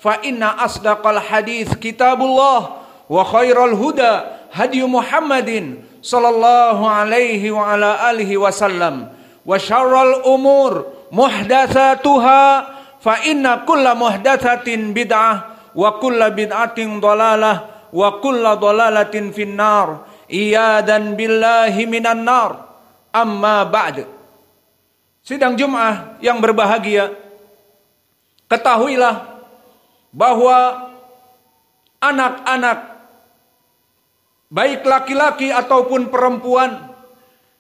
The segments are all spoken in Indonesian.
fa inna asdaqal hadits kitabullah wa khairal huda hadi Muhammadin sallallahu alaihi wa ala alihi wasallam wa syarrul umur muhdatsatuha fa inna kulla muhdatsatin bid'ah wa kulla bid'atin dhalalah wa kulla dhalalatin finnar iyadan billahi minan nar. Amma ba'd. Sidang Jumat yang berbahagia, ketahuilah bahwa anak-anak baik laki-laki ataupun perempuan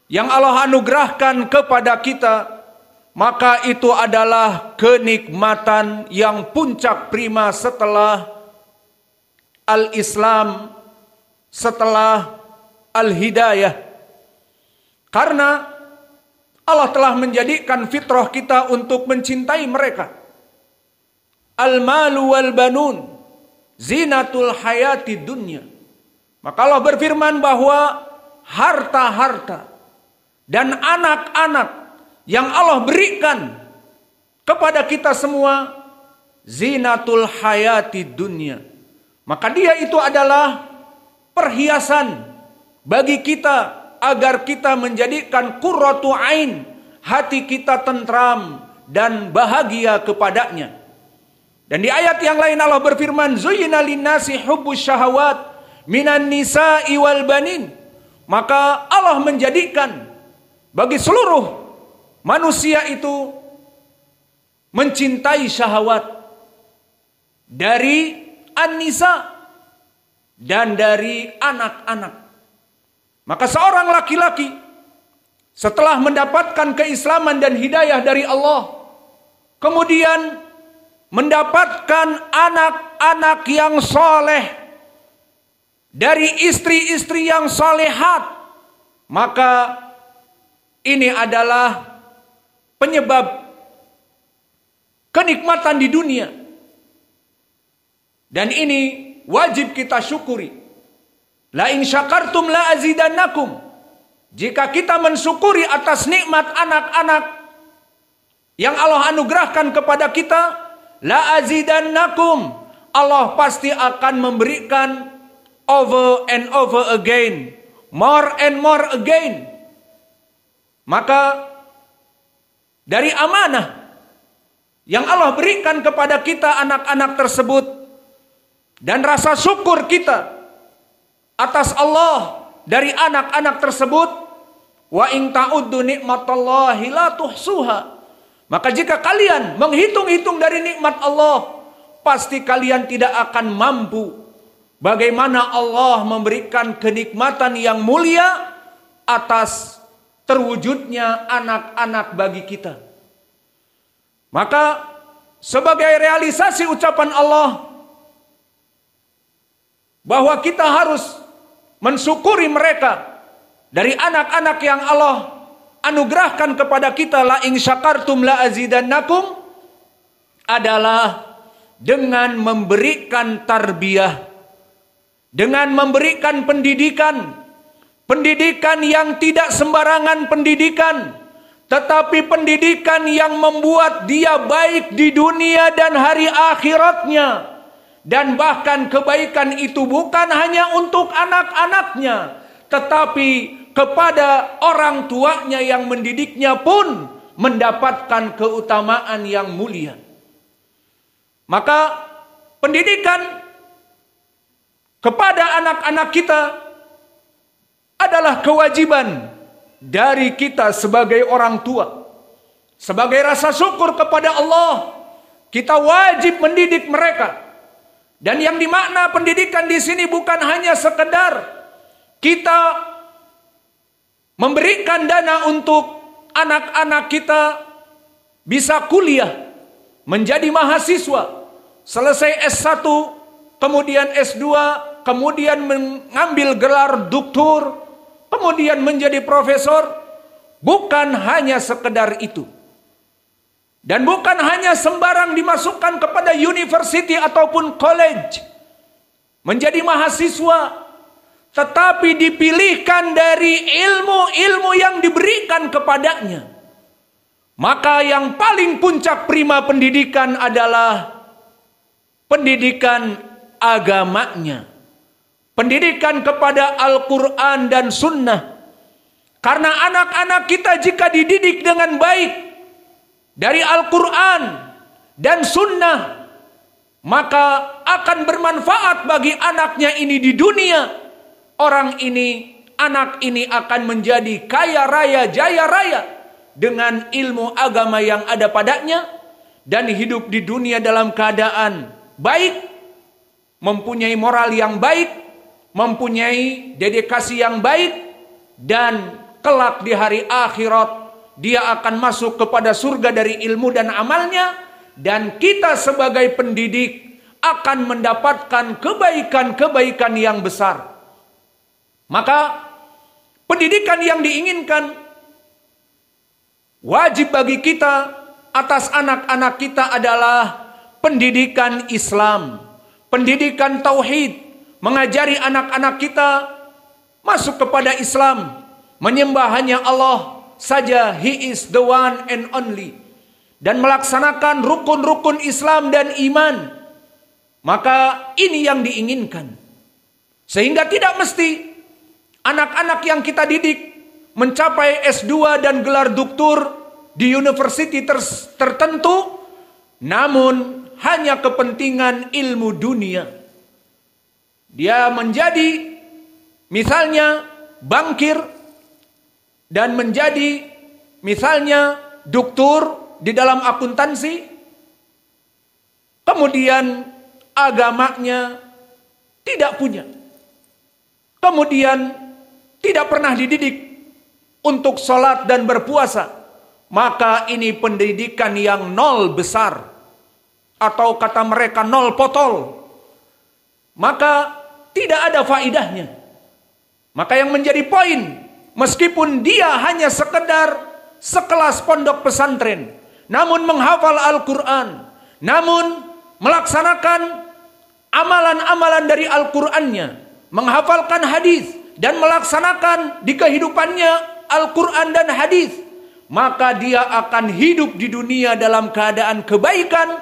yang Allah anugerahkan kepada kita, maka itu adalah kenikmatan yang puncak prima setelah al-Islam, setelah al-hidayah. Karena Allah telah menjadikan fitrah kita untuk mencintai mereka. Al-malu wal banun zinatul hayati dunya. Maka Allah berfirman bahwa harta-harta dan anak-anak yang Allah berikan kepada kita semua zinatul hayati dunya. Maka dia itu adalah perhiasan bagi kita agar kita menjadikan qurratu ain, hati kita tentram dan bahagia kepadanya. Dan di ayat yang lain Allah berfirman, zuyyina linnasi hubbus syahawat minan nisa'i wal banin. Maka Allah menjadikan bagi seluruh manusia itu mencintai syahwat dari an-nisa dan dari anak-anak. Maka seorang laki-laki setelah mendapatkan keislaman dan hidayah dari Allah, kemudian mendapatkan anak-anak yang soleh dari istri-istri yang solehat, maka ini adalah penyebab kenikmatan di dunia. Dan ini wajib kita syukuri. La in syakartum la azidannakum. Jika kita mensyukuri atas nikmat anak-anak yang Allah anugerahkan kepada kita, la azidannakum, Allah pasti akan memberikan over and over again, more and more again. Maka dari amanah yang Allah berikan kepada kita anak-anak tersebut dan rasa syukur kita atas Allah dari anak-anak tersebut, wa in ta'uddu nikmatallahi la tuhsuha. Maka jika kalian menghitung-hitung dari nikmat Allah, pasti kalian tidak akan mampu bagaimana Allah memberikan kenikmatan yang mulia atas terwujudnya anak-anak bagi kita. Maka sebagai realisasi ucapan Allah bahwa kita harus mensyukuri mereka dari anak-anak yang Allah anugerahkan kepada kita, la in syakartum la azidannakum, adalah dengan memberikan tarbiyah, dengan memberikan pendidikan, pendidikan yang tidak sembarangan pendidikan, tetapi pendidikan yang membuat dia baik di dunia dan hari akhiratnya. Dan bahkan kebaikan itu bukan hanya untuk anak-anaknya, tetapi kepada orang tuanya yang mendidiknya pun mendapatkan keutamaan yang mulia. Maka pendidikan kepada anak-anak kita adalah kewajiban dari kita sebagai orang tua. Sebagai rasa syukur kepada Allah, kita wajib mendidik mereka. Dan yang dimakna pendidikan di sini bukan hanya sekedar kita memberikan dana untuk anak-anak kita bisa kuliah, menjadi mahasiswa, selesai S1, kemudian S2, kemudian mengambil gelar doktor, kemudian menjadi profesor. Bukan hanya sekedar itu. Dan bukan hanya sembarang dimasukkan kepada university ataupun college menjadi mahasiswa, tetapi dipilihkan dari ilmu-ilmu yang diberikan kepadanya. Maka yang paling puncak prima pendidikan adalah pendidikan agamanya, pendidikan kepada Al-Quran dan Sunnah. Karena anak-anak kita jika dididik dengan baik dari Al-Quran dan Sunnah, maka akan bermanfaat bagi anaknya ini di dunia. Anak ini akan menjadi kaya raya, jaya raya dengan ilmu agama yang ada padanya, dan hidup di dunia dalam keadaan baik, mempunyai moral yang baik, mempunyai dedikasi yang baik, dan kelak di hari akhirat dia akan masuk kepada surga dari ilmu dan amalnya, dan kita sebagai pendidik akan mendapatkan kebaikan-kebaikan yang besar. Maka pendidikan yang diinginkan wajib bagi kita atas anak-anak kita adalah pendidikan Islam, pendidikan tauhid, mengajari anak-anak kita masuk kepada Islam, menyembah hanya Allah saja, He is the one and only, dan melaksanakan rukun-rukun Islam dan iman. Maka ini yang diinginkan. Sehingga tidak mesti anak-anak yang kita didik mencapai S2 dan gelar doktor di university tertentu, namun hanya kepentingan ilmu dunia. Dia menjadi misalnya bankir dan menjadi misalnya doktor di dalam akuntansi, kemudian agamanya tidak punya, kemudian tidak pernah dididik untuk sholat dan berpuasa, maka ini pendidikan yang nol besar, atau kata mereka nol potol, maka tidak ada faidahnya. Maka yang menjadi poin, meskipun dia hanya sekedar sekelas pondok pesantren, namun menghafal Al-Quran, namun melaksanakan amalan-amalan dari Al-Qurannya, menghafalkan hadis dan melaksanakan di kehidupannya Al-Quran dan hadis, maka dia akan hidup di dunia dalam keadaan kebaikan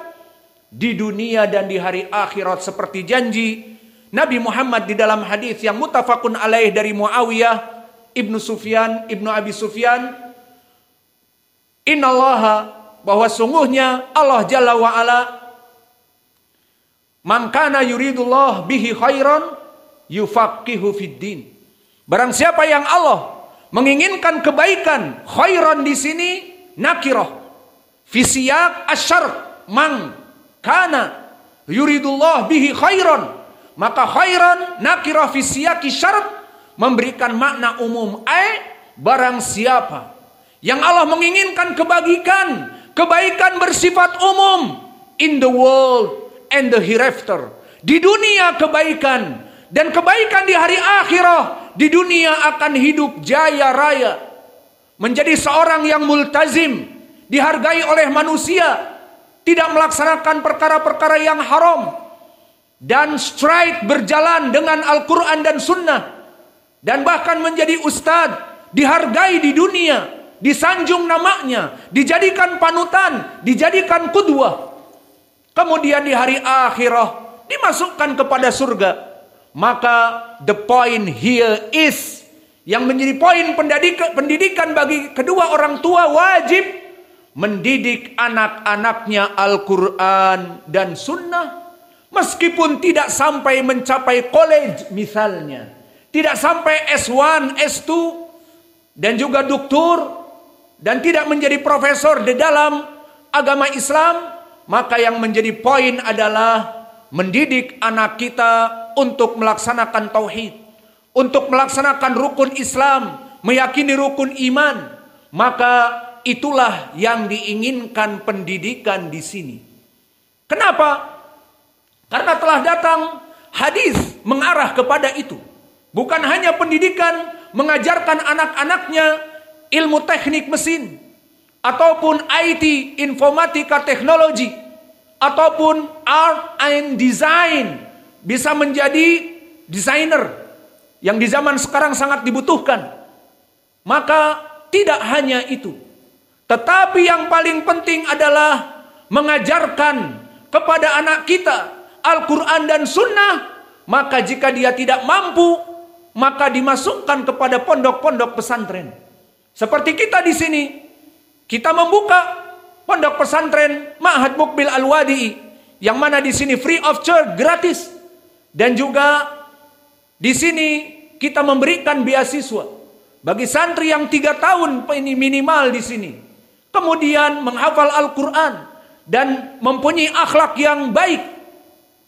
di dunia dan di hari akhirat, seperti janji Nabi Muhammad di dalam hadis yang muttafaqun alaih dari Muawiyah ibnu Abi Sufyan, innallaha, bahwa sungguhnya Allah Jalla wa Ala, man kana yuridullah bihi khairan yufaqihu fiddin. Barang siapa yang Allah menginginkan kebaikan, khairan di sini nakirah fi siyaq asyar, man kana yuridullah bihi khairan, maka khairan nakirah fi siyaq syarat memberikan makna umum. Barang siapa yang Allah menginginkan kebaikan bersifat umum, in the world and the hereafter, di dunia kebaikan dan kebaikan di hari akhirah, di dunia akan hidup jaya raya, menjadi seorang yang multazim, dihargai oleh manusia, tidak melaksanakan perkara-perkara yang haram, dan straight berjalan dengan Al-Quran dan Sunnah, dan bahkan menjadi ustadz, dihargai di dunia, disanjung namanya, dijadikan panutan, dijadikan qudwah. Kemudian di hari akhirah dimasukkan kepada surga. Maka the point here is, yang menjadi poin pendidikan bagi kedua orang tua, wajib mendidik anak-anaknya Al-Quran dan Sunnah, meskipun tidak sampai mencapai college misalnya, tidak sampai S1, S2 dan juga doktor, dan tidak menjadi profesor di dalam agama Islam. Maka yang menjadi poin adalah mendidik anak kita untuk melaksanakan tauhid, untuk melaksanakan rukun Islam, meyakini rukun iman. Maka itulah yang diinginkan pendidikan di sini. Kenapa? Karena telah datang hadis mengarah kepada itu. Bukan hanya pendidikan mengajarkan anak-anaknya ilmu teknik mesin, ataupun IT, informatika, teknologi, ataupun art and design, bisa menjadi desainer yang di zaman sekarang sangat dibutuhkan. Maka tidak hanya itu, tetapi yang paling penting adalah mengajarkan kepada anak kita Al-Quran dan Sunnah, maka jika dia tidak mampu, maka dimasukkan kepada pondok-pondok pesantren. Seperti kita di sini, kita membuka pondok pesantren Ma'had Muqbil Al-Wadi'i, yang mana di sini free of charge, gratis. Dan juga di sini kita memberikan beasiswa bagi santri yang 3 tahun ini minimal di sini, kemudian menghafal Al-Quran dan mempunyai akhlak yang baik,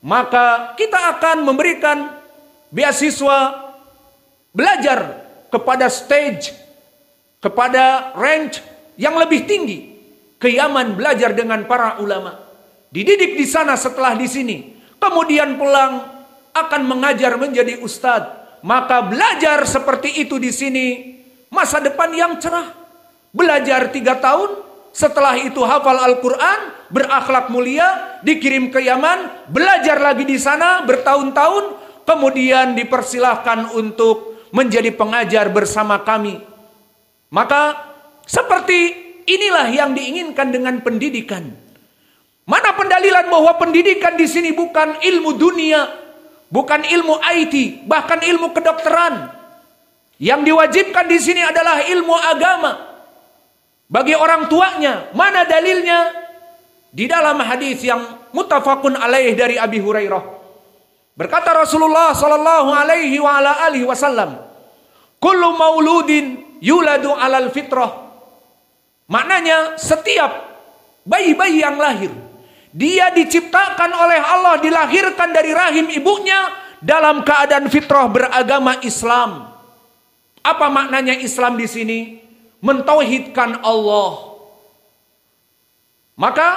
maka kita akan memberikan beasiswa belajar kepada stage, kepada range yang lebih tinggi, ke Yaman belajar dengan para ulama, dididik di sana setelah di sini, kemudian pulang akan mengajar menjadi ustadz. Maka belajar seperti itu di sini, masa depan yang cerah. Belajar 3 tahun, setelah itu hafal Al-Quran, berakhlak mulia, dikirim ke Yaman, belajar lagi di sana bertahun-tahun, kemudian dipersilahkan untuk menjadi pengajar bersama kami. Maka seperti inilah yang diinginkan dengan pendidikan. Mana pendalilan bahwa pendidikan di sini bukan ilmu dunia, bukan ilmu IT, bahkan ilmu kedokteran. Yang diwajibkan di sini adalah ilmu agama bagi orang tuanya. Mana dalilnya? Di dalam hadis yang muttafaqun alaih dari Abi Hurairah, berkata Rasulullah sallallahu alaihi wa ala alihi wasallam, kullu mauludin yuladu alal fitrah. Maknanya setiap bayi-bayi yang lahir, dia diciptakan oleh Allah, dilahirkan dari rahim ibunya dalam keadaan fitrah beragama Islam. Apa maknanya Islam di sini? Mentauhidkan Allah. Maka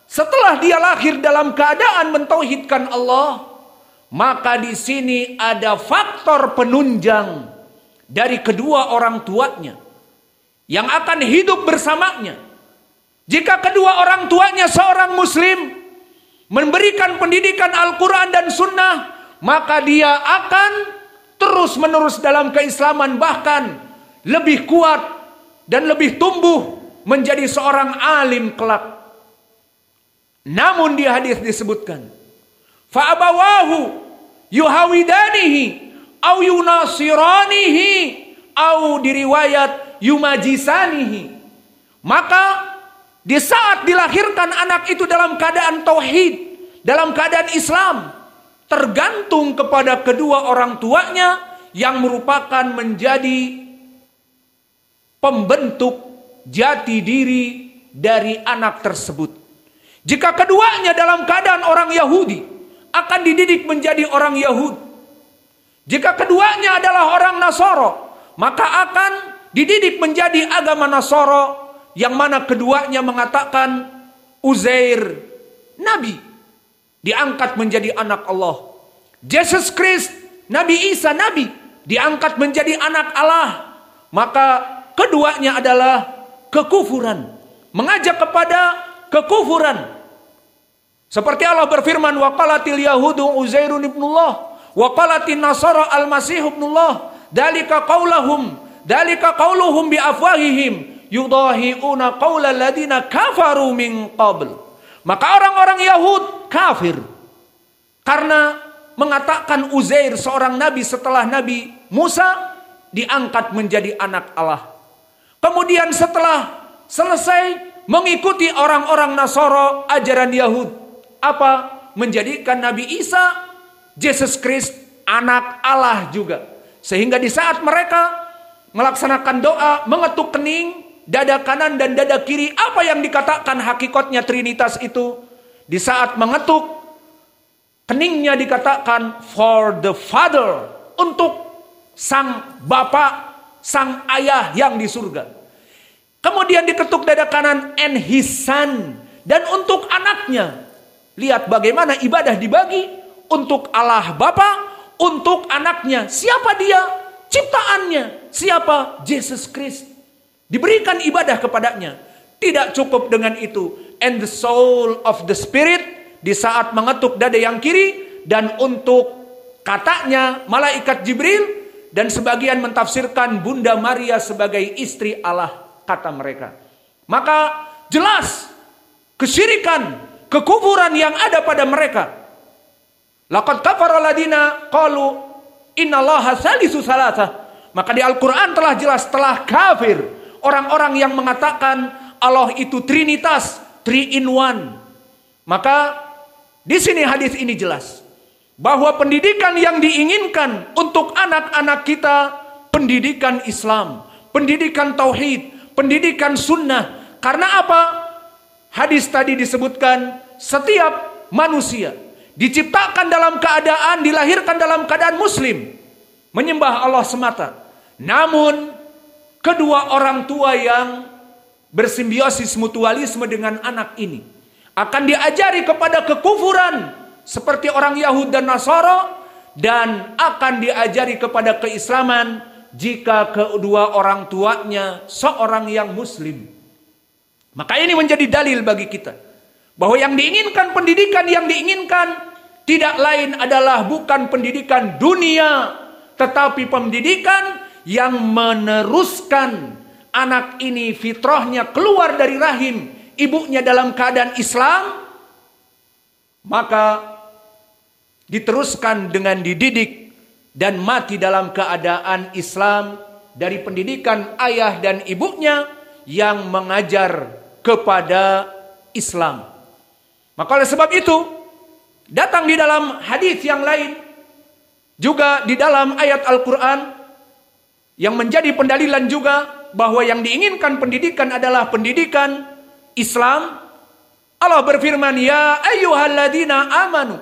setelah dia lahir dalam keadaan mentauhidkan Allah, maka di sini ada faktor penunjang dari kedua orang tuanya yang akan hidup bersamanya. Jika kedua orang tuanya seorang muslim, memberikan pendidikan Al-Quran dan Sunnah, maka dia akan terus menerus dalam keislaman, bahkan lebih kuat dan lebih tumbuh menjadi seorang alim kelak. Namun di hadis disebutkan, fa'abawahu yuhawidanihi au yunasiranihi au diriwayat yumajisanihi. Maka di saat dilahirkan anak itu dalam keadaan tauhid, dalam keadaan Islam, tergantung kepada kedua orang tuanya yang merupakan menjadi pembentuk jati diri dari anak tersebut. Jika keduanya dalam keadaan orang Yahudi, akan dididik menjadi orang Yahudi. Jika keduanya adalah orang Nasoro, maka akan dididik menjadi agama Nasoro, yang mana keduanya mengatakan Uzair Nabi, diangkat menjadi anak Allah. Yesus Kristus, Nabi Isa Nabi, diangkat menjadi anak Allah. Maka keduanya adalah kekufuran, mengajak kepada kekufuran. Seperti Allah berfirman, wa qalatil yahudu Uzairun ibnullah wa qalatin nasara al-masih ibnullah dalika qauluhum bi afwahihim yudahiuna qaulal ladina kafaru min qabl. Maka orang-orang Yahud kafir karena mengatakan Uzair seorang nabi setelah Nabi Musa diangkat menjadi anak Allah. Kemudian setelah selesai mengikuti orang-orang Nasara ajaran Yahud, apa? Menjadikan Nabi Isa, Yesus Kristus, anak Allah juga. Sehingga di saat mereka melaksanakan doa, mengetuk kening, dada kanan dan dada kiri, apa yang dikatakan hakikatnya Trinitas itu? Di saat mengetuk keningnya dikatakan for the Father, untuk sang Bapa, sang Ayah yang di surga. Kemudian diketuk dada kanan and his son, dan untuk anaknya. Lihat bagaimana ibadah dibagi untuk Allah Bapa, untuk anaknya. Siapa dia? Ciptaannya. Siapa? Yesus Kristus. Diberikan ibadah kepadanya. Tidak cukup dengan itu. And the soul of the spirit, di saat mengetuk dada yang kiri, dan untuk katanya malaikat Jibril, dan sebagian mentafsirkan Bunda Maria sebagai istri Allah, kata mereka. Maka jelas kesyirikan, kekufuran yang ada pada mereka. Laqad kafara alladziina qalu innallaha salisu salasah. Maka di Al-Quran telah jelas, telah kafir orang-orang yang mengatakan Allah itu Trinitas, 3 in 1. Maka di sini hadis ini jelas bahwa pendidikan yang diinginkan untuk anak-anak kita pendidikan Islam, pendidikan tauhid, pendidikan sunnah. Karena apa? Hadis tadi disebutkan setiap manusia diciptakan dalam keadaan, dilahirkan dalam keadaan muslim, menyembah Allah semata. Namun kedua orang tua yang bersimbiosis mutualisme dengan anak ini akan diajari kepada kekufuran seperti orang Yahudi dan Nasara, dan akan diajari kepada keislaman jika kedua orang tuanya seorang yang muslim. Maka ini menjadi dalil bagi kita bahwa yang diinginkan, pendidikan yang diinginkan tidak lain adalah bukan pendidikan dunia, tetapi pendidikan yang meneruskan anak ini fitrahnya keluar dari rahim ibunya dalam keadaan Islam, maka diteruskan dengan dididik dan mati dalam keadaan Islam dari pendidikan ayah dan ibunya yang mengajar kepada Islam. Maka oleh sebab itu datang di dalam hadis yang lain, juga di dalam ayat Al-Quran yang menjadi pendalilan juga bahwa yang diinginkan pendidikan adalah pendidikan Islam. Allah berfirman, ya ayyuhalladzina amanu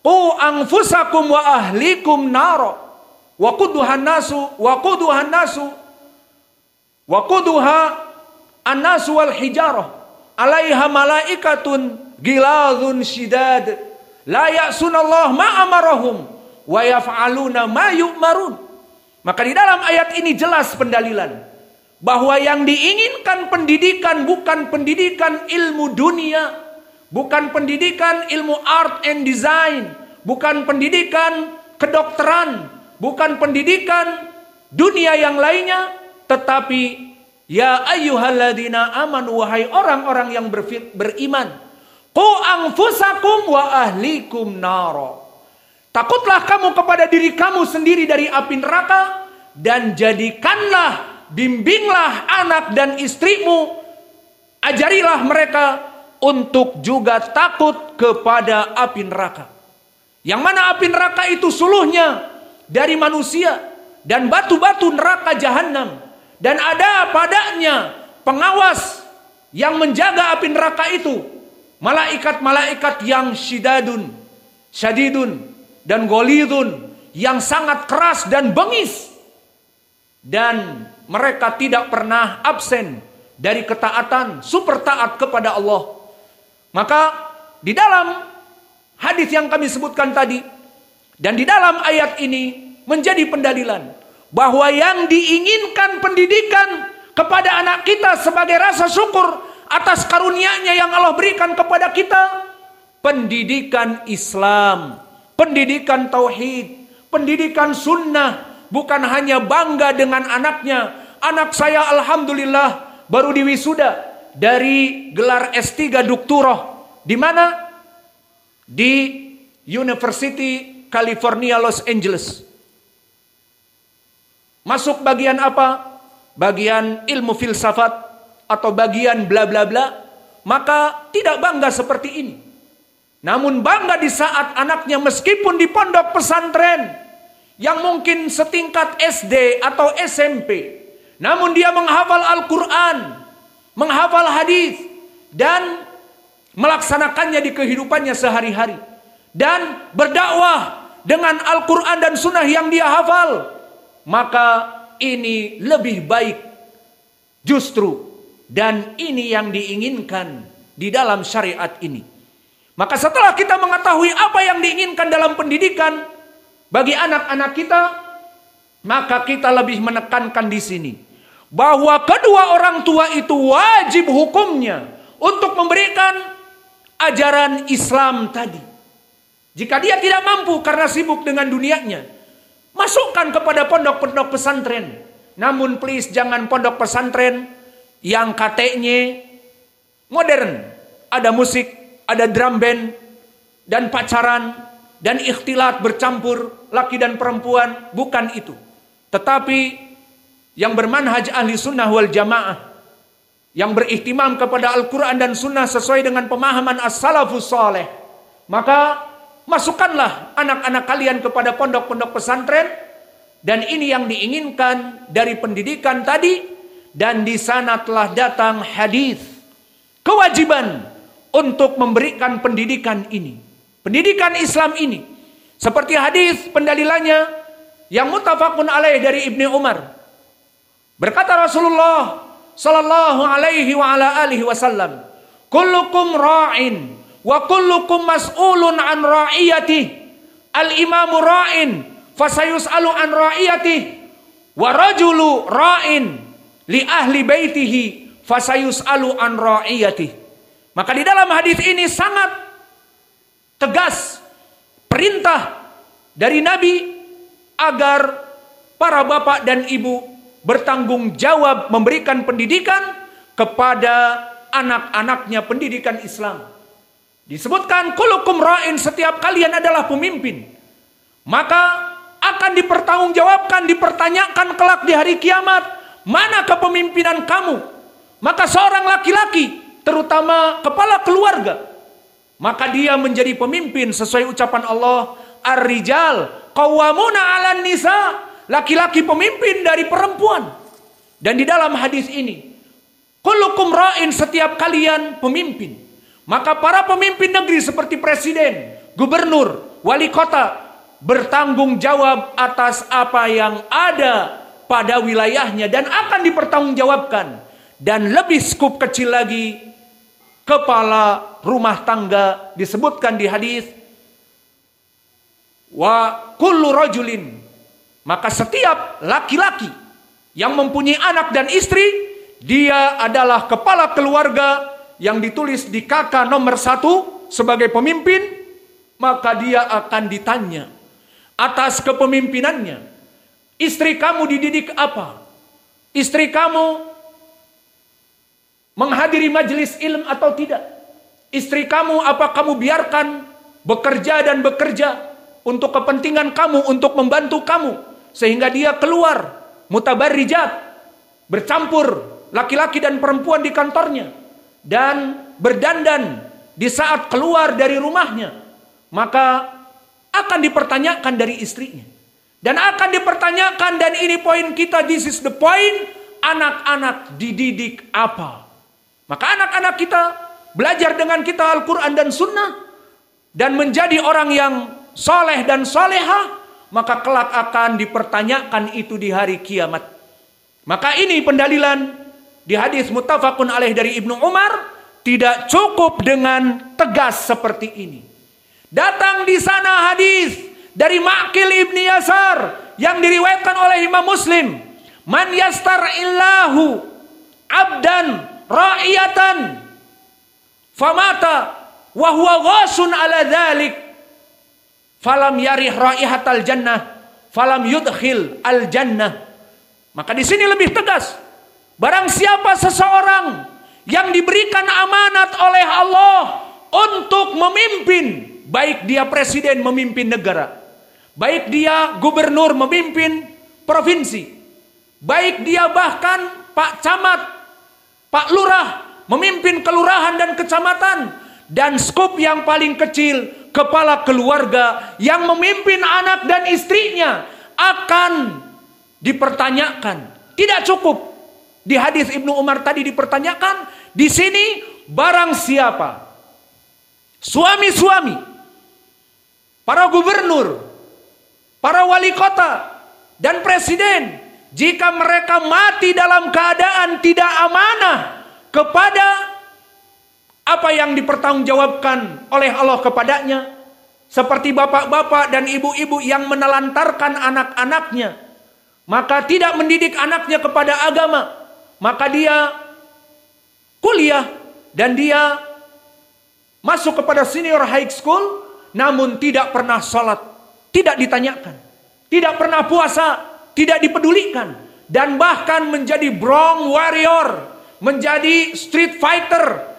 qu anfusakum wa ahlikum nara wa quduha an-nasu wal hijarah 'alaiha malaikatun gilazun shidad la ya'sunallaha ma amarahum wa yaf'aluna ma yu'marun. Maka di dalam ayat ini jelas pendalilan bahwa yang diinginkan pendidikan bukan pendidikan ilmu dunia, bukan pendidikan ilmu art and design, bukan pendidikan kedokteran, bukan pendidikan dunia yang lainnya, tetapi ya ayyuhalladzina amanu, wahai orang-orang yang beriman, qu anfusakum wa ahlikum nara. Takutlah kamu kepada diri kamu sendiri dari api neraka, dan jadikanlah, bimbinglah anak dan istrimu, ajarilah mereka untuk juga takut kepada api neraka. Yang mana api neraka itu suluhnya dari manusia dan batu-batu neraka jahanam, dan ada padanya pengawas yang menjaga api neraka itu, malaikat-malaikat yang syadidun dan golidun, yang sangat keras dan bengis, dan mereka tidak pernah absen dari ketaatan, super taat kepada Allah. Maka di dalam hadis yang kami sebutkan tadi dan di dalam ayat ini menjadi pendalilan bahwa yang diinginkan pendidikan kepada anak kita sebagai rasa syukur atas karunia-Nya yang Allah berikan kepada kita, pendidikan Islam, pendidikan tauhid, pendidikan sunnah. Bukan hanya bangga dengan anaknya. Anak saya alhamdulillah baru diwisuda dari gelar S3 Doktorah. Di mana? Di University California Los Angeles. Masuk bagian apa? Bagian ilmu filsafat atau bagian bla bla bla. Maka tidak bangga seperti ini. Namun bangga di saat anaknya meskipun di pondok pesantren yang mungkin setingkat SD atau SMP, namun dia menghafal Al-Quran, menghafal hadis, dan melaksanakannya di kehidupannya sehari-hari, dan berdakwah dengan Al-Quran dan Sunnah yang dia hafal. Maka ini lebih baik justru, dan ini yang diinginkan di dalam syariat ini. Maka setelah kita mengetahui apa yang diinginkan dalam pendidikan bagi anak-anak kita, maka kita lebih menekankan di sini bahwa kedua orang tua itu wajib hukumnya untuk memberikan ajaran Islam tadi. Jika dia tidak mampu karena sibuk dengan dunianya, masukkan kepada pondok-pondok pesantren. Namun please jangan pondok pesantren yang katanya modern, ada musik, ada drum band, dan pacaran, dan ikhtilat bercampur laki dan perempuan, bukan itu. Tetapi yang bermanhaj ahli sunnah wal jamaah, yang berihtimam kepada Al-Quran dan sunnah sesuai dengan pemahaman as-salafus saleh, maka masukkanlah anak-anak kalian kepada pondok-pondok pesantren. Dan ini yang diinginkan dari pendidikan tadi. Dan di sana telah datang hadis kewajiban untuk memberikan pendidikan ini, pendidikan Islam ini, seperti hadis pendalilannya yang muttafaqun alaih dari Ibnu Umar. Berkata Rasulullah sallallahu alaihi wa ala alihi wasallam, kullukum ra'in wa kullukum mas'ulun an ra'iyatihi. Al-imamu ra'in fasayus'alu an ra'iyatihi wa rajulu ra'in li ahli baitihi fasayus'alu an ra'iyatihi. Maka di dalam hadis ini sangat tegas perintah dari Nabi agar para bapak dan ibu bertanggung jawab memberikan pendidikan kepada anak-anaknya, pendidikan Islam. Disebutkan kulukum ra'in, setiap kalian adalah pemimpin. Maka akan dipertanggungjawabkan, dipertanyakan kelak di hari kiamat, mana kepemimpinan kamu? Maka seorang laki-laki, terutama kepala keluarga, maka dia menjadi pemimpin sesuai ucapan Allah, ar-rijal qawwamuna 'alan nisa, laki-laki pemimpin dari perempuan. Dan di dalam hadis ini, kullukum ra'in, setiap kalian pemimpin. Maka para pemimpin negeri seperti presiden, gubernur, wali kota bertanggung jawab atas apa yang ada pada wilayahnya dan akan dipertanggungjawabkan. Dan lebih skup kecil lagi, kepala rumah tangga disebutkan di hadis, wa kullu rajulin, maka setiap laki-laki yang mempunyai anak dan istri, dia adalah kepala keluarga yang ditulis di KK nomor 1 sebagai pemimpin. Maka dia akan ditanya atas kepemimpinannya. Istri kamu dididik apa? Istri kamu menghadiri majelis ilmu atau tidak? Istri kamu apa kamu biarkan bekerja dan bekerja untuk kepentingan kamu, untuk membantu kamu, sehingga dia keluar mutabarrijat, bercampur laki-laki dan perempuan di kantornya, dan berdandan di saat keluar dari rumahnya? Maka akan dipertanyakan dari istrinya, dan akan dipertanyakan, dan ini poin kita, this is the point, anak-anak dididik apa? Maka anak-anak kita belajar dengan kita Al-Quran dan Sunnah dan menjadi orang yang soleh dan soleha, maka kelak akan dipertanyakan itu di hari kiamat. Maka ini pendalilan di hadis muttafaqun alaih dari Ibnu Umar. Tidak cukup dengan tegas seperti ini. Datang di sana hadis dari Ma'qil ibni Yasar yang diriwayatkan oleh Imam Muslim, man yastar'illahu abdan ra'iyatan famata wa huwa ghasun ala dhalik falam yarih raihatal jannah falam yudkhil al jannah. Maka di sini lebih tegas, barang siapa seseorang yang diberikan amanat oleh Allah untuk memimpin, baik dia presiden memimpin negara, baik dia gubernur memimpin provinsi, baik dia bahkan Pak Camat, Pak Lurah memimpin kelurahan dan kecamatan, dan skup yang paling kecil kepala keluarga yang memimpin anak dan istrinya, akan dipertanyakan. Tidak cukup di hadis Ibnu Umar tadi dipertanyakan, di sini barang siapa suami-suami, para gubernur, para wali kota dan presiden, jika mereka mati dalam keadaan tidak amanah kepada apa yang dipertanggungjawabkan oleh Allah kepadanya, seperti bapak-bapak dan ibu-ibu yang menelantarkan anak-anaknya, maka tidak mendidik anaknya kepada agama, maka dia kuliah dan dia masuk kepada senior high school, namun tidak pernah sholat, tidak ditanyakan, tidak pernah puasa, tidak dipedulikan, dan bahkan menjadi bronc warrior, menjadi street fighter,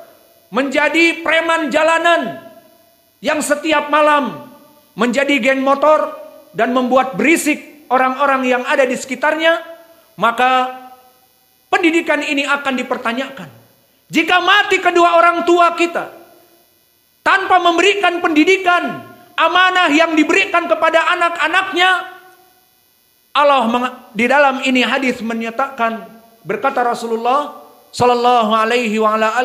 menjadi preman jalanan yang setiap malam menjadi geng motor dan membuat berisik orang-orang yang ada di sekitarnya, maka pendidikan ini akan dipertanyakan. Jika mati kedua orang tua kita tanpa memberikan pendidikan, amanah yang diberikan kepada anak-anaknya, Allah di dalam ini hadis menyatakan, berkata Rasulullah sallallahu alaihi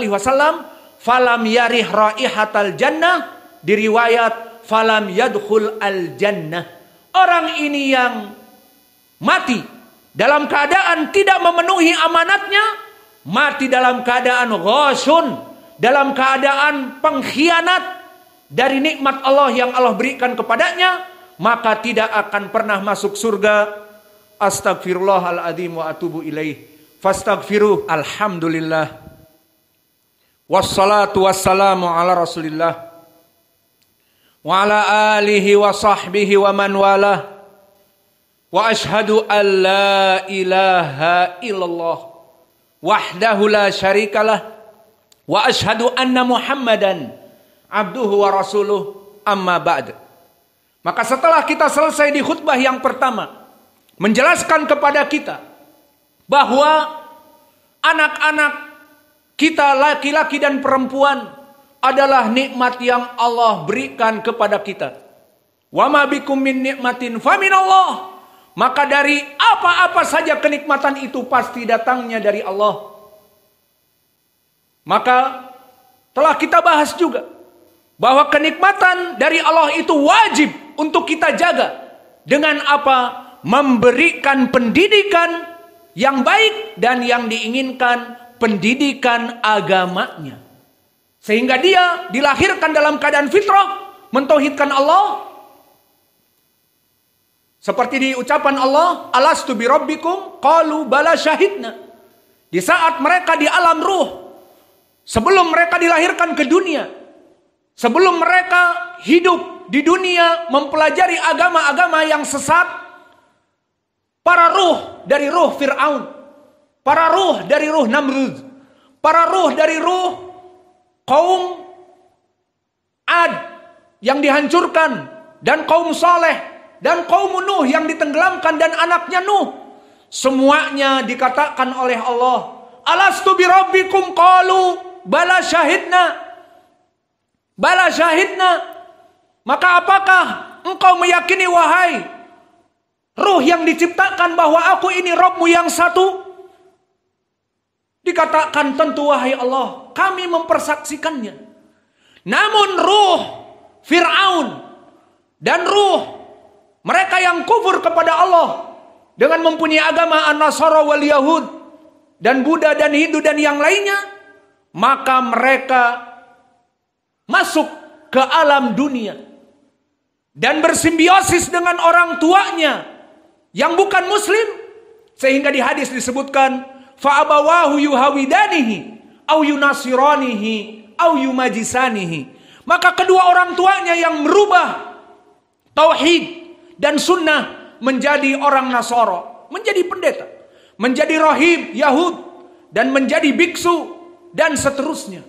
wasallam, falam yarih raihatal jannah, diriwayat falam yadkhul al jannah. Orang ini yang mati dalam keadaan tidak memenuhi amanatnya, mati dalam keadaan ghasyun, dalam keadaan pengkhianat dari nikmat Allah yang Allah berikan kepadanya, maka tidak akan pernah masuk surga. Astagfirullahaladzim wa atubu ilaih. Fastaghfiruh. Alhamdulillah. Wassalatu wassalamu ala Rasulillah wa ala alihi wa sahbihi wa man walah. Wa ashhadu an la ilaha illallah wahdahu la syarikalah wa ashhadu anna Muhammadan abduhu wa rasuluh, amma ba'd. Maka setelah kita selesai di khutbah yang pertama menjelaskan kepada kita bahwa anak-anak kita laki-laki dan perempuan adalah nikmat yang Allah berikan kepada kita. Wa ma bikum min nikmatin fa minallah. Maka dari apa-apa saja kenikmatan itu pasti datangnya dari Allah. Maka telah kita bahas juga bahwa kenikmatan dari Allah itu wajib untuk kita jaga. Dengan apa? Memberikan pendidikan yang baik dan yang diinginkan pendidikan agamanya. Sehingga dia dilahirkan dalam keadaan fitrah, mentauhidkan Allah. Seperti di ucapan Allah, alastu bi rabbikum qalu bala syahidna. Di saat mereka di alam ruh, sebelum mereka dilahirkan ke dunia, sebelum mereka hidup di dunia mempelajari agama-agama yang sesat, para ruh dari ruh Fir'aun, para ruh dari ruh Namrud, para ruh dari ruh kaum Ad yang dihancurkan, dan kaum Saleh, dan kaum Nuh yang ditenggelamkan, dan anaknya Nuh, semuanya dikatakan oleh Allah, alastu bi rabbikum qalu bala syahidna. Bala syahidna. Maka apakah engkau meyakini wahai ruh yang diciptakan bahwa aku ini Rabbmu yang satu? Dikatakan tentu wahai Allah, kami mempersaksikannya. Namun ruh Fir'aun dan ruh mereka yang kufur kepada Allah dengan mempunyai agama An-Nasara wal Yahud dan Buddha dan Hindu dan yang lainnya, maka mereka masuk ke alam dunia dan bersimbiosis dengan orang tuanya yang bukan muslim, sehingga di hadis disebutkan fa abawahu yuhawidanihi au yunasiranihi au yumajisanihi. Maka kedua orang tuanya yang merubah tauhid dan sunnah menjadi orang Nasara, menjadi pendeta, menjadi rahib Yahud, dan menjadi biksu, dan seterusnya.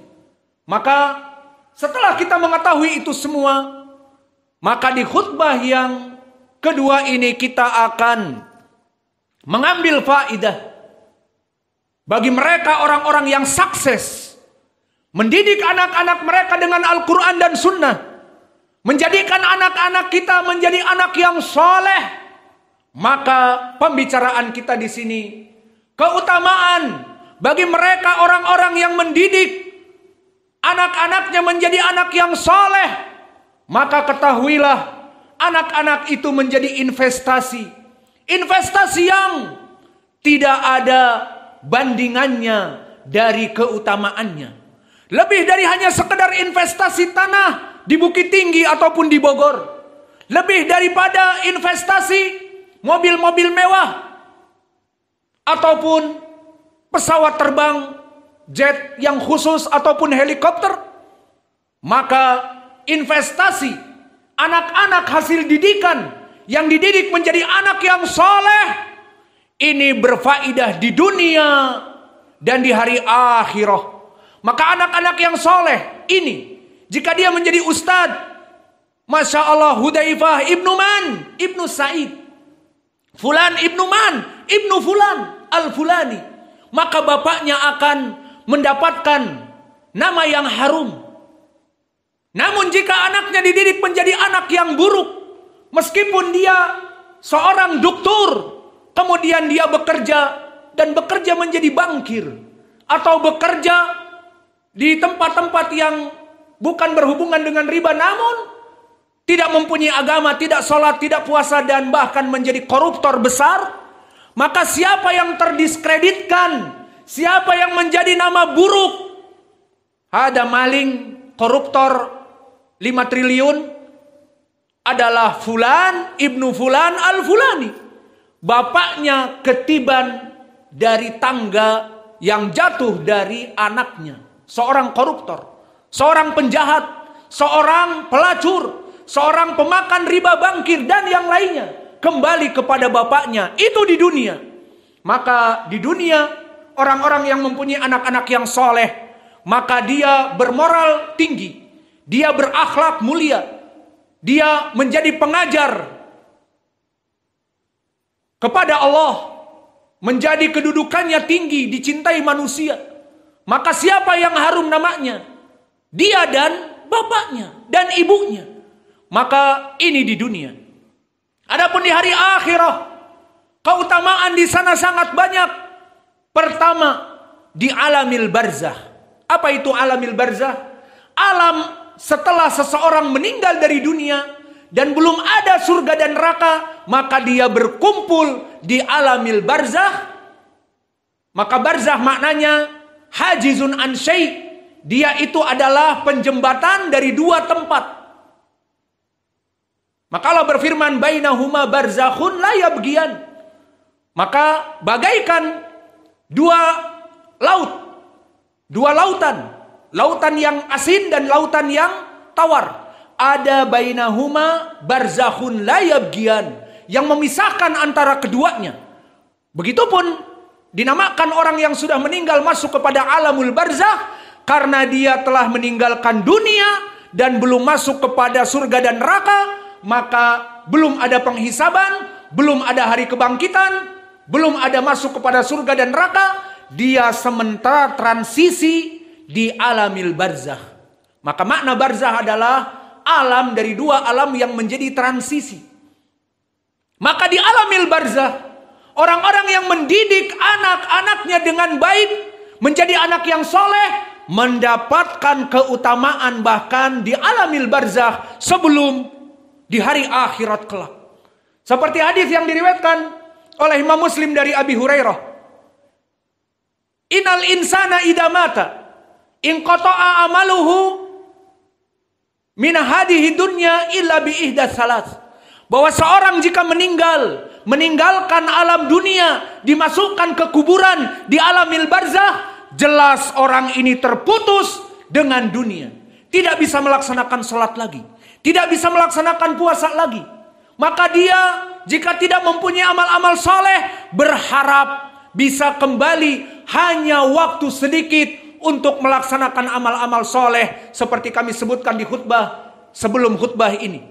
Maka setelah kita mengetahui itu semua, maka di khutbah yang kedua ini kita akan mengambil faidah bagi mereka orang-orang yang sukses mendidik anak-anak mereka dengan Al-Quran dan Sunnah, menjadikan anak-anak kita menjadi anak yang soleh. Maka pembicaraan kita di sini keutamaan bagi mereka orang-orang yang mendidik anak-anaknya menjadi anak yang soleh. Maka ketahuilah, anak-anak itu menjadi investasi, investasi yang tidak ada bandingannya dari keutamaannya. Lebih dari hanya sekedar investasi tanah di Bukit Tinggi ataupun di Bogor. Lebih daripada investasi mobil-mobil mewah ataupun pesawat terbang jet yang khusus ataupun helikopter. Maka investasi anak-anak hasil didikan yang dididik menjadi anak yang soleh, ini berfaedah di dunia dan di hari akhirah. Maka anak-anak yang soleh ini, jika dia menjadi ustadz, Masya Allah, Hudzaifah ibnu Man, ibnu Sa'id, Fulan ibnu Man, ibnu Fulan, al-Fulani. Maka bapaknya akan mendapatkan nama yang harum. Namun jika anaknya dididik menjadi anak yang buruk, meskipun dia seorang doktor, kemudian dia bekerja dan bekerja menjadi bankir, atau bekerja di tempat-tempat yang bukan berhubungan dengan riba, namun tidak mempunyai agama, tidak sholat, tidak puasa, dan bahkan menjadi koruptor besar, maka siapa yang terdiskreditkan, siapa yang menjadi nama buruk, ada maling, koruptor 5 triliun, adalah Fulan ibnu Fulan al-Fulani. Bapaknya ketiban dari tangga yang jatuh dari anaknya. Seorang koruptor, seorang penjahat, seorang pelacur, seorang pemakan riba, bankir, dan yang lainnya. Kembali kepada bapaknya. Itu di dunia. Maka di dunia, orang-orang yang mempunyai anak-anak yang soleh, maka dia bermoral tinggi, dia berakhlak mulia, dia menjadi pengajar kepada Allah, menjadi kedudukannya tinggi, dicintai manusia. Maka siapa yang harum namanya? Dia dan bapaknya dan ibunya. Maka ini di dunia. Adapun di hari akhirah, keutamaan di sana sangat banyak. Pertama, di alamil barzah. Apa itu alamil barzah? Alam setelah seseorang meninggal dari dunia dan belum ada surga dan neraka, maka dia berkumpul di alamil barzah. Maka barzah maknanya hajizun an syai'. Dia itu adalah penjembatan dari dua tempat. Maka Allah berfirman, bainahuma barzakhun la yabghiyan. Maka bagaikan dua laut, dua lautan, lautan yang asin dan lautan yang tawar. Ada bainahuma barzakhun la yabghiyan, yang memisahkan antara keduanya. Begitupun dinamakan orang yang sudah meninggal masuk kepada alamul barzakh, karena dia telah meninggalkan dunia dan belum masuk kepada surga dan neraka, maka belum ada penghisaban, belum ada hari kebangkitan, belum ada masuk kepada surga dan neraka. Dia sementara transisi di alamil barzakh. Maka makna barzakh adalah alam dari dua alam yang menjadi transisi. Maka di alamil barzakh, orang-orang yang mendidik anak-anaknya dengan baik, menjadi anak yang soleh, mendapatkan keutamaan bahkan di alamil barzakh sebelum di hari akhirat kelak. Seperti hadis yang diriwayatkan oleh Imam Muslim dari Abi Hurairah. Innal insana idza mata in qata'a amaluhu min hadhihi dunya illa bi ihdas salas. Bahwa seorang jika meninggalkan alam dunia, dimasukkan ke kuburan di alamil barzakh, jelas orang ini terputus dengan dunia. Tidak bisa melaksanakan sholat lagi, tidak bisa melaksanakan puasa lagi. Maka dia jika tidak mempunyai amal-amal soleh, berharap bisa kembali hanya waktu sedikit untuk melaksanakan amal-amal soleh, seperti kami sebutkan di khutbah sebelum khutbah ini.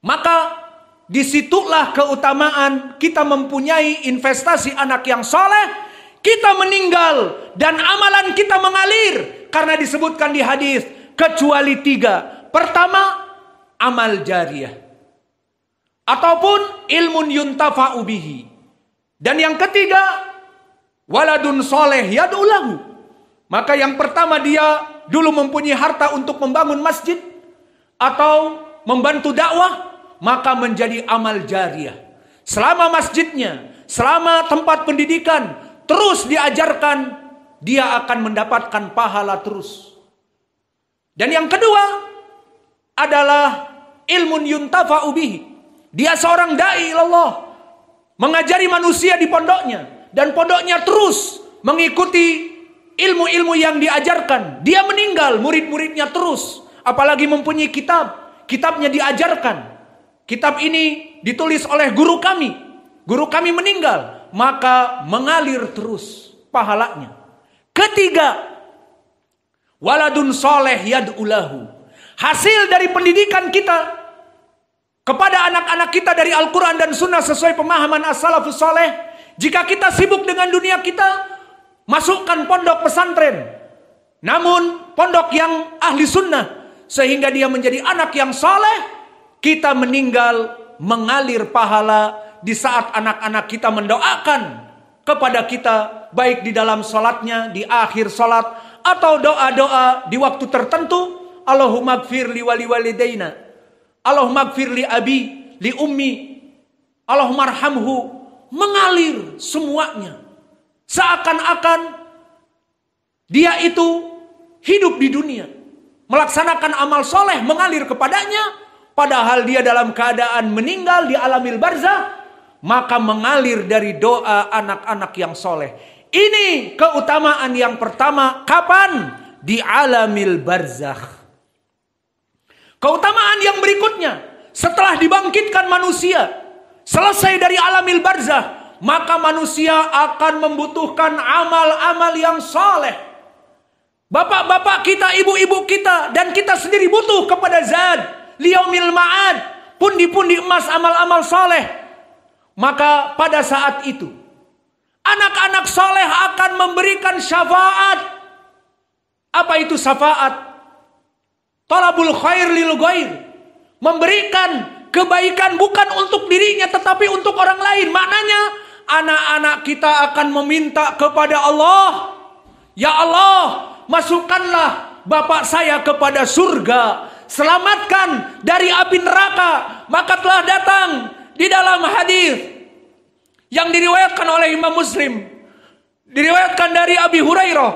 Maka disitulah keutamaan kita mempunyai investasi anak yang soleh. Kita meninggal dan amalan kita mengalir, karena disebutkan di hadis kecuali 3. Pertama, amal jariyah, ataupun ilmun yuntafa'u bihi. Dan yang ketiga, waladun soleh yad'u lahu. Maka yang pertama, dia dulu mempunyai harta untuk membangun masjid atau membantu dakwah, maka menjadi amal jariyah. Selama masjidnya, selama tempat pendidikan terus diajarkan, dia akan mendapatkan pahala terus. Dan yang kedua adalah ilmun yuntafa'u bihi. Dia seorang da'i ilallah, mengajari manusia di pondoknya, dan pondoknya terus mengikuti ilmu-ilmu yang diajarkan. Dia meninggal, murid-muridnya terus, apalagi mempunyai kitab, kitabnya diajarkan. Kitab ini ditulis oleh guru kami meninggal, maka mengalir terus pahalanya. Ketiga, waladun soleh yad'u lahu. hasil dari pendidikan kita kepada anak-anak kita dari Al-Quran dan Sunnah sesuai pemahaman as-salafus saleh. Jika kita sibuk dengan dunia kita, masukkan pondok pesantren, namun pondok yang ahli sunnah, sehingga dia menjadi anak yang saleh. Kita meninggal mengalir pahala di saat anak-anak kita mendoakan kepada kita, baik di dalam sholatnya, di akhir sholat, atau doa-doa di waktu tertentu. Allahumma gfir li wali walidaina, Allahumma gfir li abi, li ummi, Allahumma arhamhu. Mengalir semuanya. Seakan-akan dia itu hidup di dunia, melaksanakan amal soleh mengalir kepadanya, padahal dia dalam keadaan meninggal di alamil barzah, maka mengalir dari doa anak-anak yang soleh. Ini keutamaan yang pertama. Kapan? Di alamil barzah. Keutamaan yang berikutnya, setelah dibangkitkan manusia, selesai dari alamil barzah, maka manusia akan membutuhkan amal-amal yang soleh. Bapak-bapak kita, ibu-ibu kita, dan kita sendiri butuh kepada zad liyaumil ma'ad, pundi-pundi emas amal-amal soleh. Maka pada saat itu anak-anak soleh akan memberikan syafaat. Apa itu syafaat? Talabul khair lil ghair, memberikan kebaikan bukan untuk dirinya tetapi untuk orang lain. Maknanya anak-anak kita akan meminta kepada Allah, ya Allah, masukkanlah bapak saya kepada surga, selamatkan dari api neraka. Maka telah datang di dalam hadis yang diriwayatkan oleh Imam Muslim, diriwayatkan dari Abi Hurairah,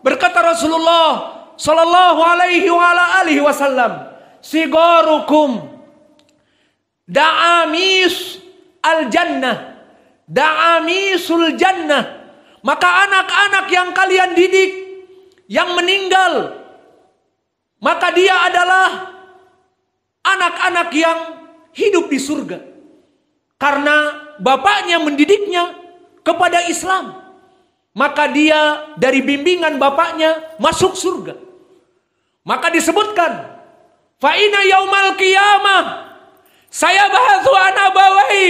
berkata Rasulullah sallallahu alaihi wa ala alihi wasallam, sigarukum da'amis al-jannah, da'amisul jannah. Maka anak-anak yang kalian didik, yang meninggal, maka dia adalah anak-anak yang hidup di surga, karena bapaknya mendidiknya kepada Islam. Maka dia dari bimbingan bapaknya masuk surga. Maka disebutkan, fa'ina yaumal qiyamah saya bahathu anabawai,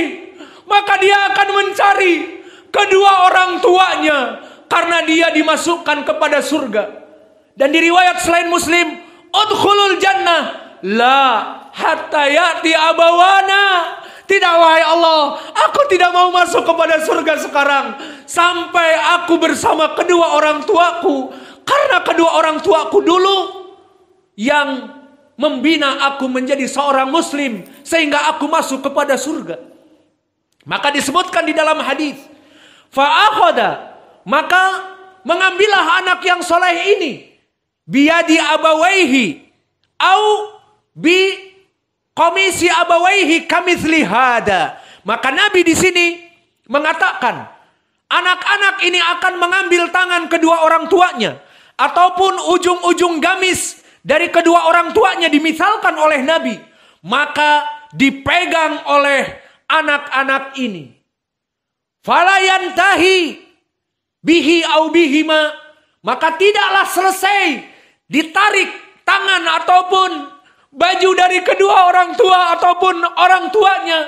maka dia akan mencari kedua orang tuanya karena dia dimasukkan kepada surga. Dan di riwayat selain Muslim, udkhulul jannah la hatta ya'ti abawana. Tidak, wahai Allah, aku tidak mau masuk kepada surga sekarang sampai aku bersama kedua orang tuaku, karena kedua orang tuaku dulu yang membina aku menjadi seorang muslim sehingga aku masuk kepada surga. Maka disebutkan di dalam hadis, fa'akhoda, maka mengambillah anak yang soleh ini biyadi abawaihi au bi komisi abawaihi kamitsli hada. Maka Nabi di sini mengatakan, anak-anak ini akan mengambil tangan kedua orang tuanya ataupun ujung-ujung gamis dari kedua orang tuanya, dimisalkan oleh Nabi, maka dipegang oleh anak-anak ini. Fala yantahi bihi au bihima, maka tidaklah selesai ditarik tangan ataupun baju dari kedua orang tua ataupun orang tuanya,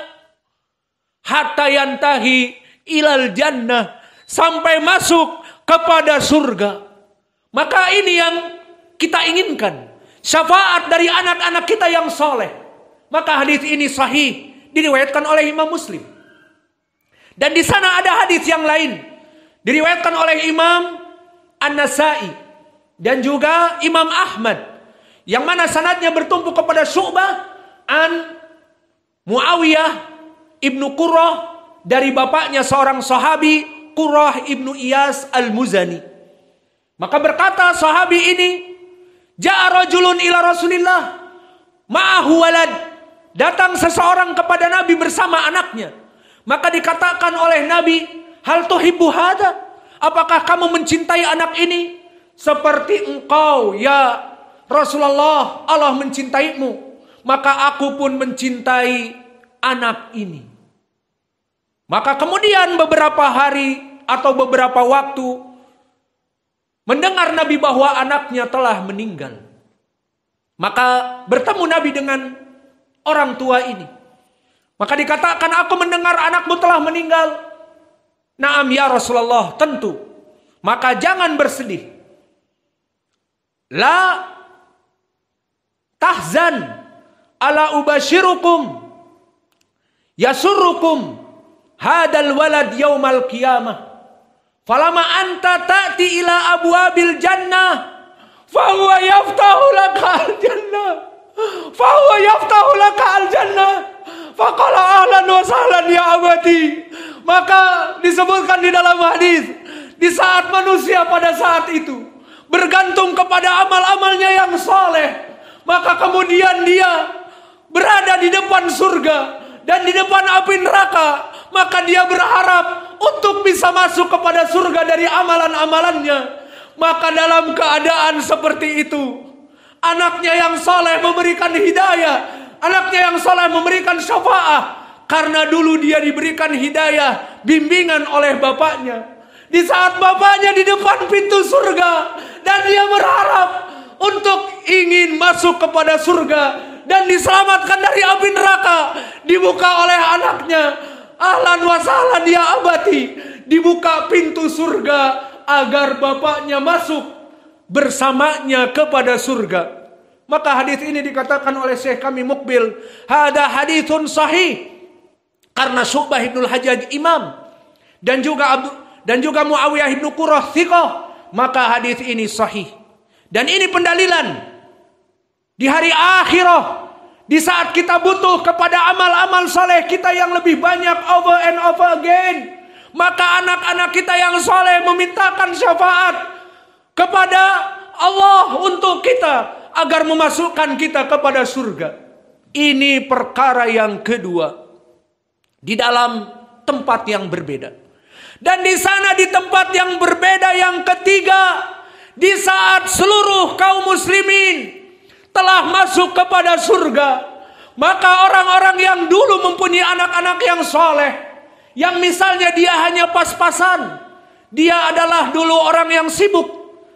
hatta yantahi ilal jannah, sampai masuk kepada surga. Maka ini yang kita inginkan, syafaat dari anak-anak kita yang soleh. Maka hadis ini sahih, diriwayatkan oleh Imam Muslim. Dan di sana ada hadis yang lain, diriwayatkan oleh Imam An-Nasai dan juga Imam Ahmad, yang mana sanadnya bertumpu kepada Syu'bah an Muawiyah ibnu Qurrah, dari bapaknya seorang sahabi Qurrah ibnu Iyas al-Muzani. Maka berkata sahabi ini, ja'a rajulun ila Rasulillah ma'ahu walad, datang seseorang kepada Nabi bersama anaknya. Maka dikatakan oleh Nabi, hal tuhibbu hada, apakah kamu mencintai anak ini seperti engkau ya Rasulullah, Allah mencintaimu, maka aku pun mencintai anak ini. Maka kemudian beberapa hari atau beberapa waktu mendengar Nabi bahwa anaknya telah meninggal. Maka bertemu Nabi dengan orang tua ini. Maka dikatakan, aku mendengar anakmu telah meninggal. Naam ya Rasulullah, tentu. Maka jangan bersedih. La tahzan ala ubashirukum yasurrukum hadal walad yaumal qiyamah. Falama anta ta'ti ila abwabil jannah fahuwa yaftahu laka al-jannah. Fahuwa yaftahu laka al-jannah. Faqala ahlan wa sahlan ya abati. Maka disebutkan di dalam hadis, di saat manusia pada saat itu bergantung kepada amal-amalnya yang soleh, maka kemudian dia berada di depan surga dan di depan api neraka, maka dia berharap untuk bisa masuk kepada surga dari amalan-amalannya. Maka dalam keadaan seperti itu, anaknya yang soleh memberikan hidayah, anaknya yang soleh memberikan syafaat, karena dulu dia diberikan hidayah, bimbingan oleh bapaknya. Di saat bapaknya di depan pintu surga dan dia berharap untuk ingin masuk kepada surga dan diselamatkan dari api neraka, dibuka oleh anaknya, ahlan wa sahlan ya abati, dibuka pintu surga agar bapaknya masuk bersamanya kepada surga. Maka hadis ini dikatakan oleh Syekh kami Mukbil, hada haditsun sahih, karena Syu'bah ibnul Hajjaj imam dan juga Muawiyah ibnu Qurrah thiqah, maka hadis ini sahih. Dan ini pendalilan di hari akhirah, di saat kita butuh kepada amal-amal soleh kita yang lebih banyak over and over again, maka anak-anak kita yang soleh memintakan syafaat kepada Allah untuk kita agar memasukkan kita kepada surga. Ini perkara yang kedua di dalam tempat yang berbeda. Dan di sana di tempat yang berbeda yang ketiga, di saat seluruh kaum muslimin telah masuk kepada surga, maka orang-orang yang dulu mempunyai anak-anak yang soleh, yang misalnya dia hanya pas-pasan, dia adalah dulu orang yang sibuk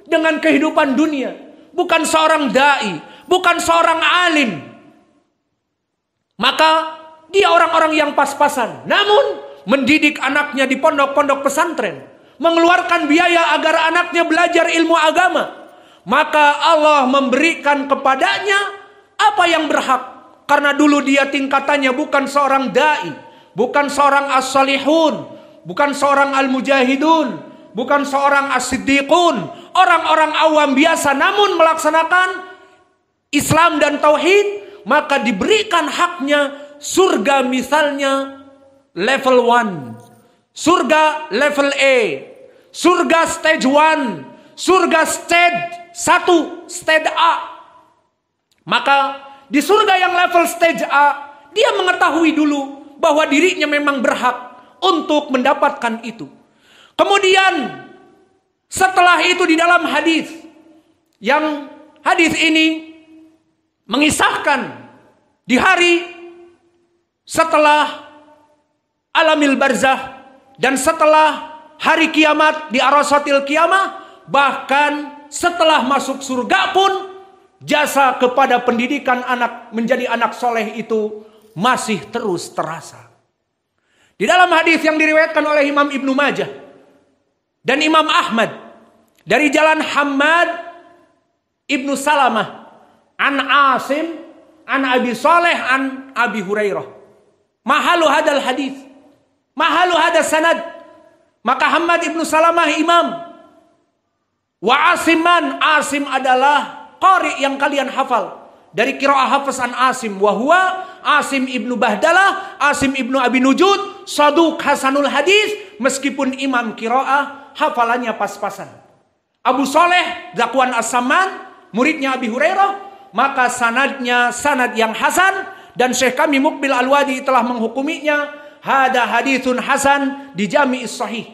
dengan kehidupan dunia, bukan seorang dai, bukan seorang alim, maka dia orang-orang yang pas-pasan, namun mendidik anaknya di pondok-pondok pesantren, mengeluarkan biaya agar anaknya belajar ilmu agama, maka Allah memberikan kepadanya apa yang berhak. Karena dulu dia tingkatannya bukan seorang da'i, bukan seorang as-salihun, bukan seorang al-mujahidun, bukan seorang as-siddiqun, orang-orang awam biasa namun melaksanakan Islam dan tauhid, maka diberikan haknya surga misalnya level 1, surga level A, surga stage 1, surga stage 1, stage A. Maka di surga yang level stage A, dia mengetahui dulu bahwa dirinya memang berhak untuk mendapatkan itu. Kemudian setelah itu di dalam hadis, yang hadis ini mengisahkan di hari setelah alamil barzah dan setelah hari kiamat di arasatil kiamah, bahkan setelah masuk surga pun jasa kepada pendidikan anak menjadi anak soleh itu masih terus terasa. Di dalam hadis yang diriwayatkan oleh Imam Ibnu Majah dan Imam Ahmad dari jalan Hammad Ibnu Salamah an Asim an Abi Saleh an Abi Hurairah, mahalu hadal hadis, mahalu hadal sanad. Maka Hammad Ibnu Salamah imam, wa Asiman, Asim adalah qari yang kalian hafal dari qiraah Hafiz an Asim, wa huwa Asim Ibnu Bahdalah, Asim Ibnu Abi Nujud, saduq hasanul hadis, meskipun imam qiraah hafalannya pas-pasan. Abu Saleh Zakwan As-Samman, muridnya Abi Hurairah, maka sanadnya sanad yang hasan, dan Syekh kami Mukbil Al-Wadi telah menghukuminya hada haditsun hasan di Jami'is Sahih.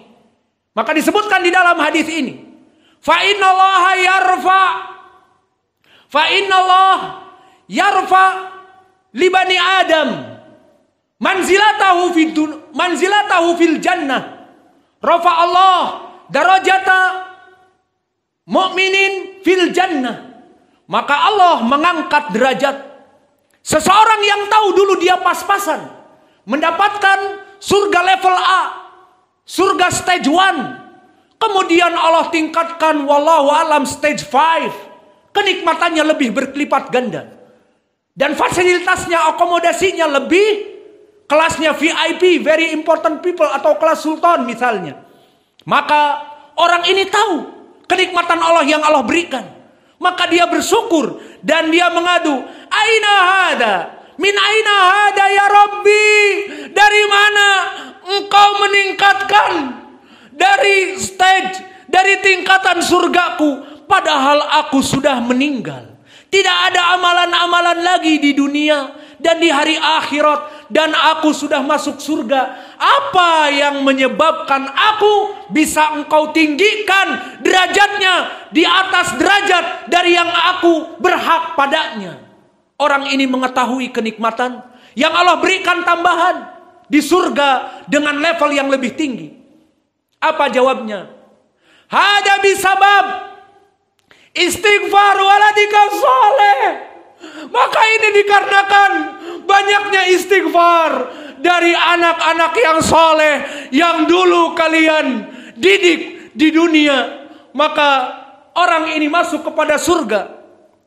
Maka disebutkan di dalam hadis ini, fa innallaha yarfa li bani Adam manzilatahu fil jannah, rafa Allah darajata mu'minin fil jannah maka Allah mengangkat derajat. Seseorang yang tahu dulu dia pas-pasan mendapatkan surga level A, surga stage 1. Kemudian Allah tingkatkan wallahu alam stage 5. Kenikmatannya lebih berkelipat ganda. Dan fasilitasnya, akomodasinya lebih, kelasnya VIP, very important people, atau kelas sultan misalnya. Maka orang ini tahu kenikmatan Allah yang Allah berikan. Maka dia bersyukur dan dia mengadu, aina hada? Min aina hada ya Rabbi? Dari mana engkau meningkatkan dari stage, dari tingkatan surgaku, padahal aku sudah meninggal. Tidak ada amalan-amalan lagi di dunia dan di hari akhirat, dan aku sudah masuk surga. Apa yang menyebabkan aku bisa engkau tinggikan derajatnya di atas derajat dari yang aku berhak padanya? Orang ini mengetahui kenikmatan yang Allah berikan tambahan di surga dengan level yang lebih tinggi. Apa jawabnya? Hada bisabab istighfar waladika soleh. Maka ini dikarenakan banyaknya istighfar dari anak-anak yang soleh yang dulu kalian didik di dunia. Maka orang ini masuk kepada surga,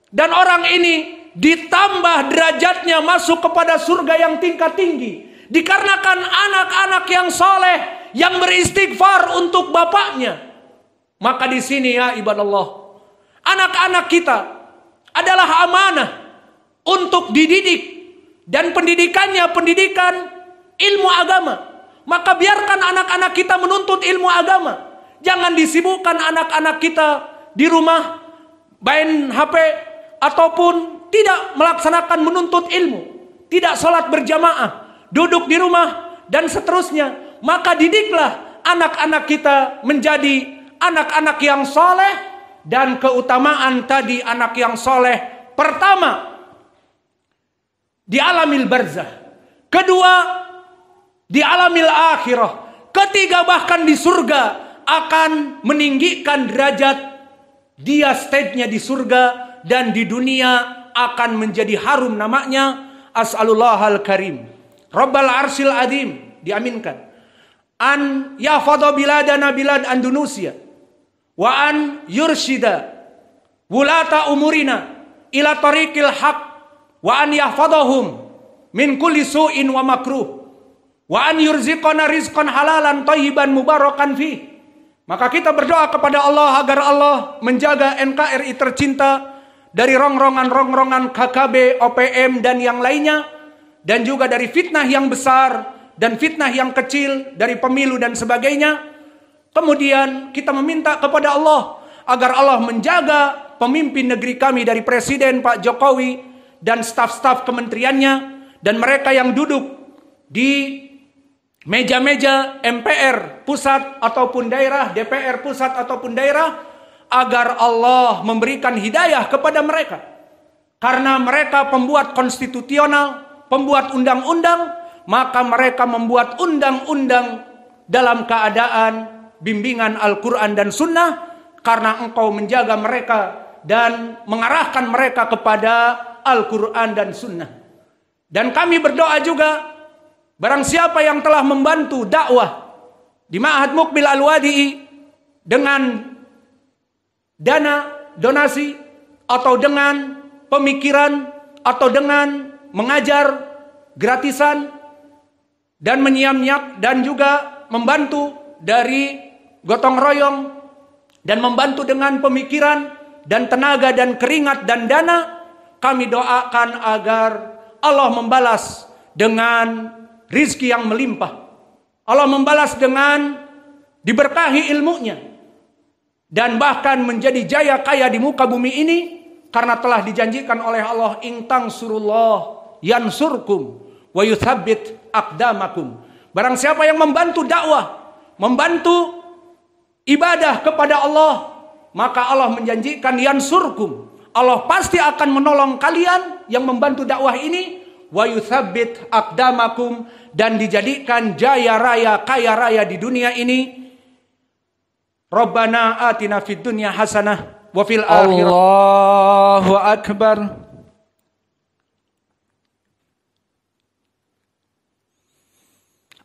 dan orang ini ditambah derajatnya masuk kepada surga yang tingkat tinggi dikarenakan anak-anak yang soleh yang beristighfar untuk bapaknya. Maka di sini ya ibadallah, anak-anak kita adalah amanah untuk dididik, dan pendidikannya pendidikan ilmu agama. Maka biarkan anak-anak kita menuntut ilmu agama. Jangan disibukkan anak-anak kita di rumah main HP ataupun tidak melaksanakan menuntut ilmu, tidak sholat berjamaah, duduk di rumah dan seterusnya. Maka didiklah anak-anak kita menjadi anak-anak yang soleh. Dan keutamaan tadi anak yang soleh, pertama di alamil barzah, kedua di alamil akhirah, ketiga bahkan di surga akan meninggikan derajat dia, stage-nya di surga, dan di dunia akan menjadi harum namanya. As'alullahal karim Rabbal arsyil azim, diaminkan, an yahfadha biladana bilad Andalusia, wa an yursyida wulata umurina ila tariqil haq, wa an yahfadhahum min kulli su'in wa makruh, wa an yurziqana rizqan halalan thayyiban mubarakan fi. Maka kita berdoa kepada Allah agar Allah menjaga NKRI tercinta dari rongrongan-rongrongan KKB, OPM dan yang lainnya, dan juga dari fitnah yang besar dan fitnah yang kecil dari pemilu dan sebagainya. Kemudian kita meminta kepada Allah agar Allah menjaga pemimpin negeri kami dari Presiden Pak Jokowi dan staf-staf kementeriannya, dan mereka yang duduk di meja-meja MPR pusat ataupun daerah, DPR pusat ataupun daerah, agar Allah memberikan hidayah kepada mereka. Karena mereka pembuat konstitusional, pembuat undang-undang, maka mereka membuat undang-undang dalam keadaan bimbingan Al-Quran dan Sunnah, karena engkau menjaga mereka dan mengarahkan mereka kepada Al-Quran dan Sunnah. Dan kami berdoa juga, barang siapa yang telah membantu dakwah di Ma'had Mukbil Al-Wadi'i dengan dana, donasi, atau dengan pemikiran, atau dengan mengajar gratisan, dan menyiap-nyiap, dan juga membantu dari gotong royong, dan membantu dengan pemikiran, dan tenaga, dan keringat, dan dana, kami doakan agar Allah membalas dengan rizki yang melimpah. Allah membalas dengan diberkahi ilmunya, dan bahkan menjadi jaya kaya di muka bumi ini, karena telah dijanjikan oleh Allah, in tansurullah yansurkum wa yuthabbit aqdamakum. Barang siapa yang membantu dakwah, membantu ibadah kepada Allah, maka Allah menjanjikan yansurkum, Allah pasti akan menolong kalian yang membantu dakwah ini, wa yuthabbit aqdamakum, dan dijadikan jaya raya, kaya raya di dunia ini. Rabbana atina fid dunya hasanah wa fil akhirah. Allahu akbar.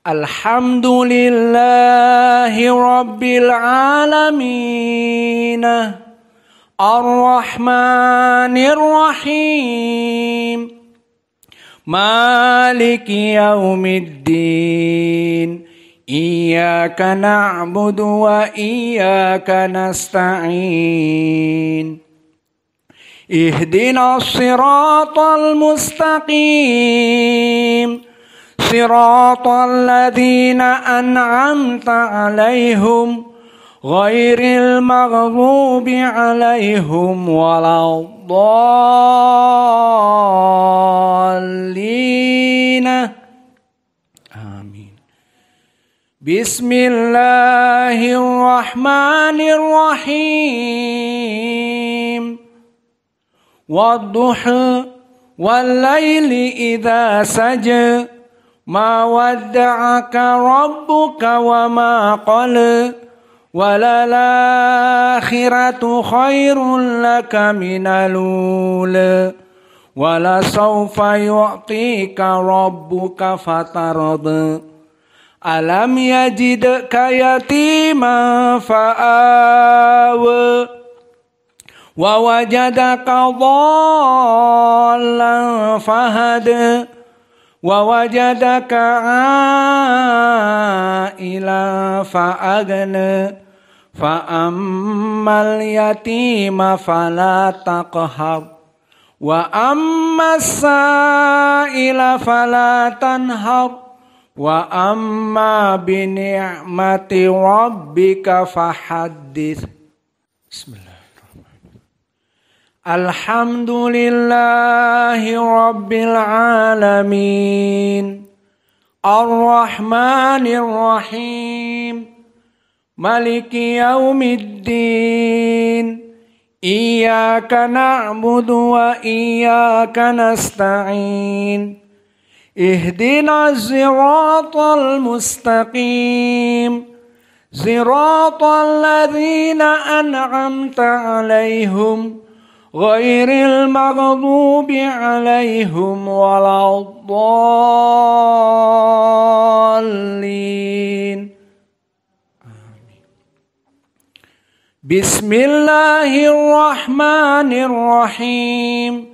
Alhamdulillahi rabbil alamin. Ar-Rahmanir Rahim. Maliki yaumiddin. Iyyaka na'budu wa iyyaka nasta'in. Ihdinas siratal mustaqim. Siratal ladzina an'amta 'alaihim ghairil maghdubi 'alaihim waladdallin. Amin. Bismillahirrahmanirrahim. Wadduha wal laili idza saja. Ma wadda'aka rabbuka wa ma qala. Walal akhiratu khairun laka minal ula. Wala sawfa yu'tika rabbuka fatarda. Alam yajidka yatiman fa'awa. Wa wajadaka dhallan fahada. Wa wajadaka a'ilan fa'agna. Fa'ammal yatima fala taqhar. Wa ammas sa'ila fala tanhar. Wa amma bi ni'mati rabbika fahaddits. Bismillahirrahmanirrahim. Alhamdulillahi rabbil alamin. Ar-Rahmanir Rahim. Maliki yaumiddin. Iyyaka na'budu wa iyyaka nasta'in. Ihdinas siratal mustaqim. Siratal ladzina an'amta 'alaihim ghairil maghdubi 'alaihim waladdallin. Amin. Bismillahirrahmanirrahim.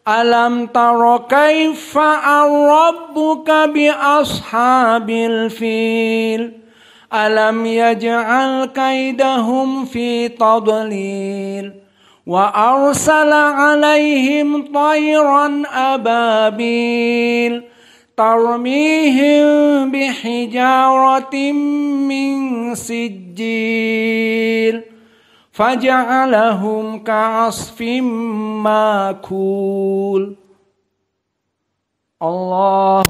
Alam tara kaifa rabbuka bi ashabil fil. Alam yaj'al kaidahum fi tadlil. Wa arsala alaihim tayran ababil. Tarmihim bihijaratin min sijil. Faja'alahum ka'asfim makul. Allah